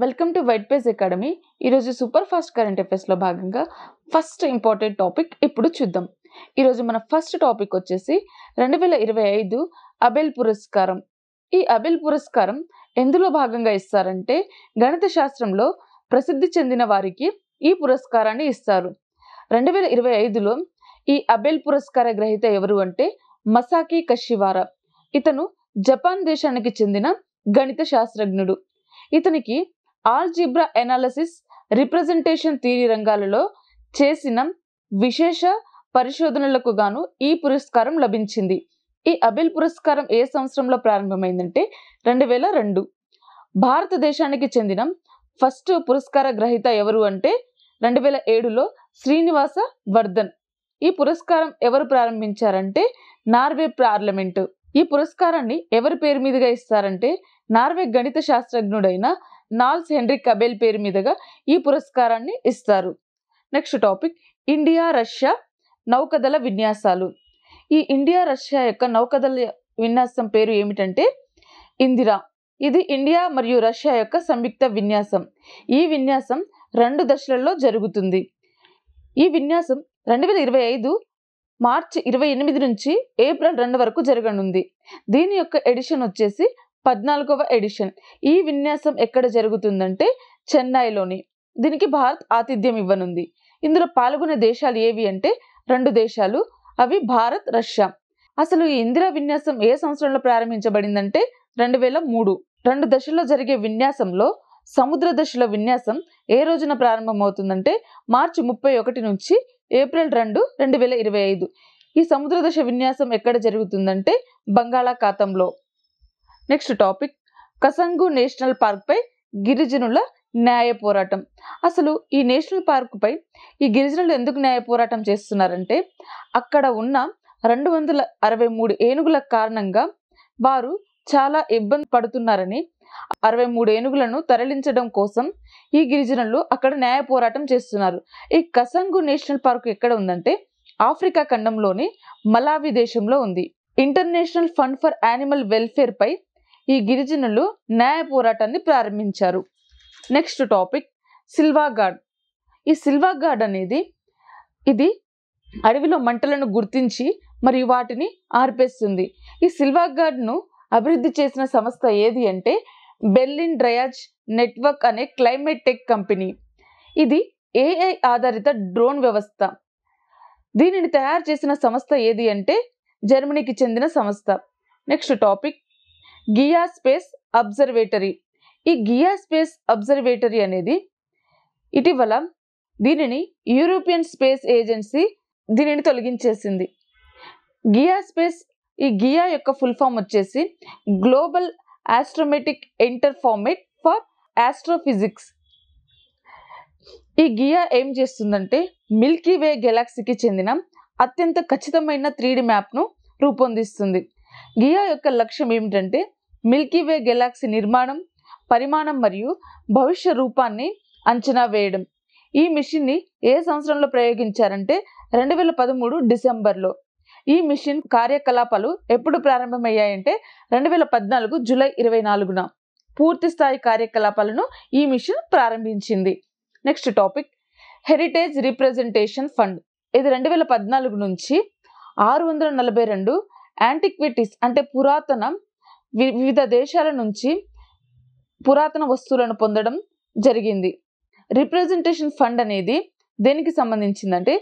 Welcome to white page academy. ఈరోజు super fast current అఫైర్స్లో భాగంగా first important topic ఇప్పుడు చూద్దాం. ఈరోజు మన ఫస్ట్ టాపిక్ వచ్చేసి 2025 అబెల్ పురస్కారం. ఈ అబెల్ పురస్కారం ఎందులో భాగంగా ఇస్తారంటే గణిత శాస్త్రంలో ప్రసిద్ధి చెందిన వారికి ఈ పురస్కారాన్ని ఇస్తారు. 2025లో ఈ అబెల్ పురస్కార గ్రహీత ఎవరు అంటే మసాకి కషివారా. ఇతను జపాన్ దేశానికి చెందిన గణిత శాస్త్రజ్ఞుడు. ఇతనికి ఆల్జీబ్రా ఎనాలిసిస్, రిప్రజెంటేషన్ థియరీ రంగాలలో చేసిన విశేష పరిశోధనలకు గాను ఈ పురస్కారం లభించింది. ఈ అబెల్ పురస్కారం ఏ సంవత్సరంలో ప్రారంభమైందంటే 2002. భారతదేశానికి చెందిన ఫస్ట్ పురస్కార గ్రహీత ఎవరు అంటే 2007లో శ్రీనివాస వర్ధన్. ఈ పురస్కారం ఎవరు ప్రారంభించారంటే నార్వే పార్లమెంటు. ఈ పురస్కారాన్ని ఎవరి పేరు మీదుగా ఇస్తారంటే నార్వే గణిత శాస్త్రజ్ఞుడైన నాల్స్ హెన్రిక్ అబెల్ పేరు మీదుగా ఈ పురస్కారాన్ని ఇస్తారు. నెక్స్ట్ టాపిక్ ఇండియా రష్యా నౌకదళ విన్యాసాలు. ఈ ఇండియా రష్యా యొక్క నౌకదళ విన్యాసం పేరు ఏమిటంటే ఇందిరా. ఇది ఇండియా మరియు రష్యా యొక్క సంయుక్త విన్యాసం. ఈ విన్యాసం 2 దశలలో జరుగుతుంది. ఈ విన్యాసం 2025 మార్చి 28 నుంచి ఏప్రిల్ 2 వరకు జరగనుంది. దీని యొక్క ఎడిషన్ వచ్చేసి 14వ ఎడిషన్. ఈ విన్యాసం ఎక్కడ జరుగుతుందంటే చెన్నైలోని. దీనికి భారత్ ఆతిథ్యం ఇవ్వనుంది. ఇందులో పాల్గొనే దేశాలు ఏవి అంటే 2 దేశాలు, అవి భారత్, రష్యా. అసలు ఈ ఇందిరా విన్యాసం ఏ సంవత్సరంలో ప్రారంభించబడిందంటే 2003. 2 దశల్లో జరిగే విన్యాసంలో సముద్ర దశలో విన్యాసం ఏ రోజున ప్రారంభమవుతుందంటే మార్చి 31 నుంచి ఏప్రిల్ 2, 2025. ఈ సముద్ర దశ విన్యాసం ఎక్కడ జరుగుతుందంటే బంగాళాఖాతంలో. నెక్స్ట్ టాపిక్ కసంగు నేషనల్ పార్క్ పై గిరిజనుల న్యాయ పోరాటం. అసలు ఈ నేషనల్ పార్క్ పై ఈ గిరిజనులు ఎందుకు న్యాయ పోరాటం చేస్తున్నారంటే అక్కడ ఉన్న 263 ఏనుగుల కారణంగా వారు చాలా ఇబ్బంది పడుతున్నారని, 63 ఏనుగులను తరలించడం కోసం ఈ గిరిజనులు అక్కడ న్యాయ పోరాటం చేస్తున్నారు. ఈ కసంగు నేషనల్ పార్క్ ఎక్కడ ఉందంటే ఆఫ్రికా ఖండంలోని మలావి దేశంలో ఉంది. International Fund for Animal Welfare పై ఈ గిరిజనులు న్యాయ పోరాటాన్ని ప్రారంభించారు. Next topic Silva Guard. ఈ సిల్వా గార్డ్ అనేది ఇది అడవిలో మంటలను గుర్తించి మరియు వాటిని ఆర్పేస్తుంది. ఈ సిల్వా గార్డ్ను అభివృద్ధి చేసిన సంస్థ ఏది అంటే బెర్లిన్ డ్రయాజ్ నెట్వర్క్ అనే క్లైమేట్ టెక్ కంపెనీ. ఇది AI ఆధారిత డ్రోన్ వ్యవస్థ. దీనిని తయారు చేసిన సంస్థ ఏది అంటే జర్మనీకి చెందిన సంస్థ. Next topic Gaia space observatory. ఈ గియా స్పేస్ అబ్జర్వేటరీ అనేది ఇటీవల దీనిని యూరోపియన్ స్పేస్ ఏజెన్సీ దీనిని తొలగించేసింది. గియా స్పేస్, ఈ గియా యొక్క ఫుల్ ఫామ్ వచ్చేసి గ్లోబల్ ఆస్ట్రోమెటిక్ ఇంటర్ఫార్మేట్ ఫర్ ఆస్ట్రోఫిజిక్స్. ఈ గియా ఏం చేస్తుందంటే మిల్కీ వే గెలాక్సీకి చెందిన అత్యంత ఖచ్చితమైన 3D మ్యాప్ను రూపొందిస్తుంది. గియా యొక్క లక్ష్యం ఏమిటంటే మిల్కీ వే గెలాక్సీ నిర్మాణం, పరిమాణం మరియు భవిష్య రూపాన్ని అంచనా వేయడం. ఈ మిషన్ని ఏ సంవత్సరంలో ప్రయోగించారంటే 2013 డిసెంబర్లో. ఈ మిషన్ కార్యకలాపాలు ఎప్పుడు ప్రారంభమయ్యాయంటే 2014 జూలై 24న పూర్తి స్థాయి కార్యకలాపాలను ఈ మిషన్ ప్రారంభించింది. Next topic heritage representation fund. ఇది 2014 నుంచి 642 యాంటిక్విటీస్ అంటే వివిధ దేశాల నుంచి పురాతన వస్తువులను పొందడం జరిగింది. రిప్రజెంటేషన్ ఫండ్ అనేది దేనికి సంబంధించిందంటే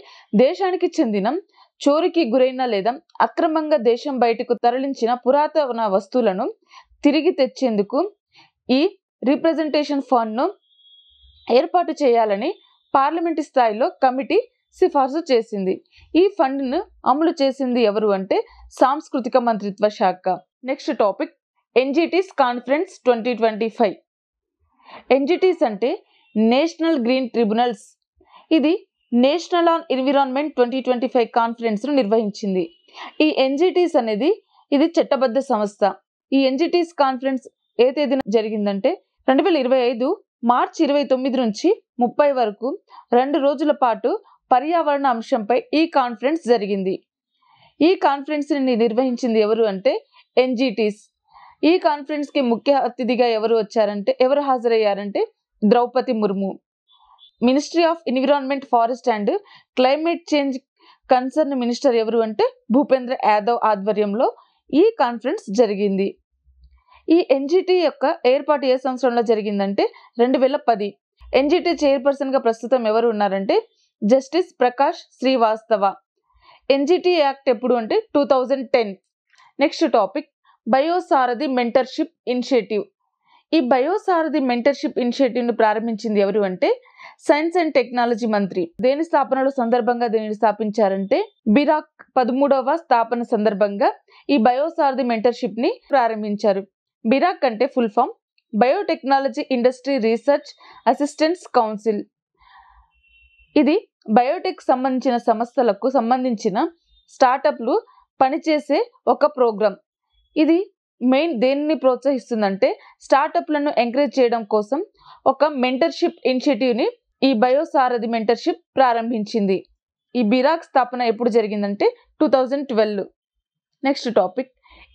దేశానికి చెందిన చోరీకి గురైన లేదా అక్రమంగా దేశం బయటకు తరలించిన పురాతన వస్తువులను తిరిగి తెచ్చేందుకు ఈ రిప్రజెంటేషన్ ఫండ్ను ఏర్పాటు చేయాలని పార్లమెంటు స్థాయిలో కమిటీ సిఫార్సు చేసింది. ఈ ఫండ్ను అమలు చేసింది ఎవరు అంటే సాంస్కృతిక మంత్రిత్వ శాఖ. Next topic NGTs conference 2025. NGTs అంటే నేషనల్ గ్రీన్ ట్రిబ్యునల్స్. ఇది నేషనల్ ఆన్ ఎన్విరాన్మెంట్ 2025 కాన్ఫరెన్స్ను నిర్వహించింది. ఈ NGTs అనేది ఇది చట్టబద్ధ సంస్థ. ఈ NGTs కాన్ఫరెన్స్ ఏ తేదీన జరిగిందంటే 2025 మార్చి 29 నుంచి 30 వరకు 2 రోజుల పాటు పర్యావరణ అంశంపై ఈ కాన్ఫరెన్స్ జరిగింది. ఈ కాన్ఫరెన్స్ని నిర్వహించింది ఎవరు అంటే NGTs. ఈ కాన్ఫరెన్స్కి ముఖ్య అతిథిగా ఎవరు హాజరయ్యారంటే Droupadi Murmu. Ministry of environment, forest and climate change concern minister ఎవరు అంటే భూపేంద్ర యాదవ్ ఆధ్వర్యంలో ఈ కాన్ఫరెన్స్ జరిగింది. ఈ ఎన్జిటి యొక్క ఏర్పాటు ఏ సంవత్సరంలో జరిగిందంటే 2010. ఎన్జిటి చైర్పర్సన్గా ప్రస్తుతం ఎవరు ఉన్నారంటే justice Prakash Shrivastava. NGT act ఎప్పుడు అంటే 2010. Next topic BioSaarthi mentorship initiative. ఈ బయోసారథి మెంటర్షిప్ ఇనిషియేటివ్ను ప్రారంభించింది ఎవరు అంటే సైన్స్ అండ్ టెక్నాలజీ మంత్రి. దేని స్థాపనలో సందర్భంగా దీనిని స్థాపించారంటే బిరాక్ 13వ స్థాపన సందర్భంగా ఈ బయోసారథి మెంటర్షిప్ ని ప్రారంభించారు. బిరాక్ అంటే full form biotechnology industry research assistance council. ఇది బయోటెక్ సంబంధించిన సంస్థలకు సంబంధించిన స్టార్టప్లు పనిచేసే ఒక ప్రోగ్రామ్. ఇది మెయిన్ దేనిని ప్రోత్సహిస్తుందంటే స్టార్టప్లను ఎంకరేజ్ చేయడం కోసం ఒక మెంటర్షిప్ ఇనిషియేటివ్ని ఈ బయోసారథి మెంటర్షిప్ ప్రారంభించింది. ఈ బిరాక్ స్థాపన ఎప్పుడు జరిగిందంటే 2012. Next topic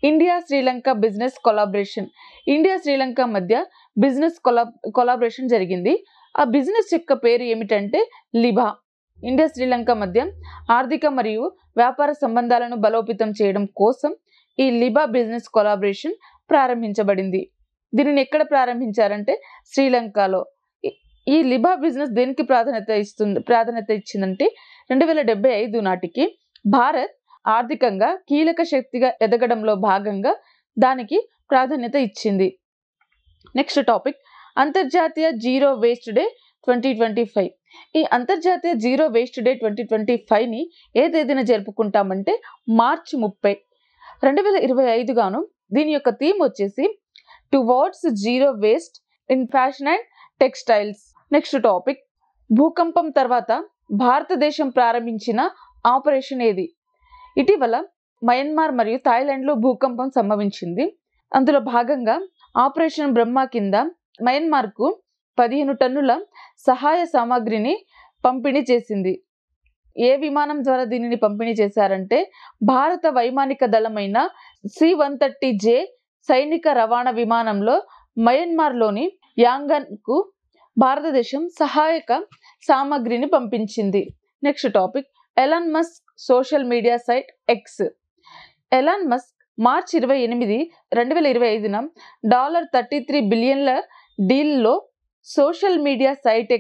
India Sri Lanka business collaboration. India Sri Lanka మధ్య బిజినెస్ కొలాబరేషన్ జరిగింది. ఆ బిజినెస్ యొక్క పేరు ఏమిటంటే లిబా. ఇండియా శ్రీలంక మధ్య ఆర్థిక మరియు వ్యాపార సంబంధాలను బలోపేతం చేయడం కోసం ఈ లిబా బిజినెస్ కొలాబరేషన్ ప్రారంభించబడింది. దీనిని ఎక్కడ ప్రారంభించారంటే శ్రీలంకలో. ఈ లిబా బిజినెస్ దేనికి ప్రాధాన్యత ఇచ్చిందంటే 2075 నాటికి భారత్ ఆర్థికంగా కీలక శక్తిగా ఎదగడంలో భాగంగా దానికి ప్రాధాన్యత ఇచ్చింది. నెక్స్ట్ టాపిక్ అంతర్జాతీయ జీరో వేస్ట్ డే 2025. ఈ అంతర్జాతీయ జీరో వేస్ట్ డే 2025ని ఏ తేదీన జరుపుకుంటామంటే మార్చి 30, 2025 గాను. దీని యొక్క థీమ్ వచ్చేసి towards zero waste in fashion and textiles. Next topic భూకంపం తర్వాత భారతదేశం ప్రారంభించిన ఆపరేషన్ ఏది? ఇటీవల మయన్మార్ మరియు థాయిలాండ్లో భూకంపం సంభవించింది. అందులో భాగంగా ఆపరేషన్ బ్రహ్మ కింద మయన్మార్కు 15 టన్నుల సహాయ సామాగ్రిని పంపిణీ చేసింది. ఏ విమానం ద్వారా దీనిని పంపిణీ చేశారంటే భారత వైమానిక దళమైన C-130J సైనిక రవాణా విమానంలో మయన్మార్లోని యాంగాన్కు భారతదేశం సహాయక సామాగ్రిని పంపించింది. Next topic Elon Musk social media site X. Elon Musk మార్చి 28, 2025న $33 బిలియన్ల డీల్లో సోషల్ మీడియా సైట్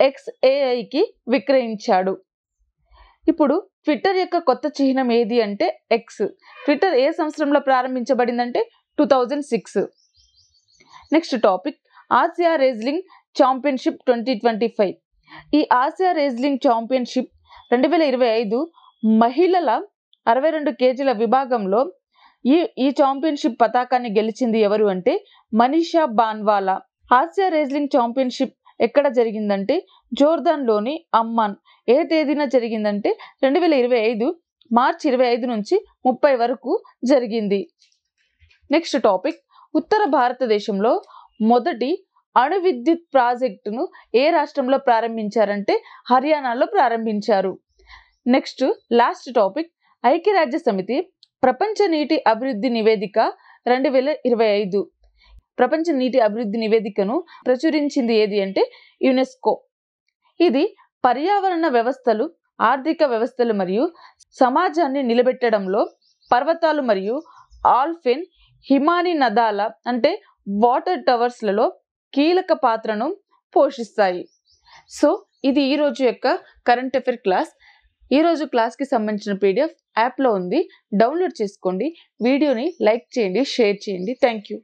XAIకి విక్రయించాడు. ఇప్పుడు ట్విట్టర్ యొక్క కొత్త చిహ్నం ఏది అంటే ఎక్స్. ట్విట్టర్ ఏ సంవత్సరంలో ప్రారంభించబడిందంటే 2006. Next topic Asia wrestling championship 2025. ఈ ఆసియా రెజ్లింగ్ ఛాంపియన్షిప్ 2025 మహిళల 62 కేజీల విభాగంలో ఈ ఛాంపియన్షిప్ పతాకాన్ని గెలిచింది ఎవరు అంటే మనీషా బాన్వాలా. ఆసియా రెజ్లింగ్ ఛాంపియన్షిప్ ఎక్కడ జరిగిందంటే జోర్దాన్లోని అమ్మాన్. ఏ తేదీన జరిగిందంటే 2025 మార్చి 25 నుంచి 30 వరకు జరిగింది. నెక్స్ట్ టాపిక్ ఉత్తర భారతదేశంలో మొదటి అణు విద్యుత్ ప్రాజెక్టును ఏ రాష్ట్రంలో ప్రారంభించారంటే హర్యానాలో ప్రారంభించారు. నెక్స్ట్ లాస్ట్ టాపిక్ ఐక్యరాజ్య సమితి ప్రపంచ నీటి అభివృద్ధి నివేదిక 2025. ప్రపంచ నీటి అభివృద్ధి నివేదికను ప్రచురించింది ఏది అంటే యునెస్కో. ఇది పర్యావరణ వ్యవస్థలు, ఆర్థిక వ్యవస్థలు మరియు సమాజాన్ని నిలబెట్టడంలో పర్వతాలు మరియు ఆల్పైన్ హిమానీ నదాల అంటే వాటర్ టవర్స్లలో కీలక పాత్రను పోషిస్తాయి. సో ఇది ఈరోజు యొక్క కరెంట్ అఫైర్ క్లాస్. ఈరోజు క్లాస్కి సంబంధించిన PDF యాప్లో ఉంది, డౌన్లోడ్ చేసుకోండి. వీడియోని లైక్ చేయండి, షేర్ చేయండి. Thank you.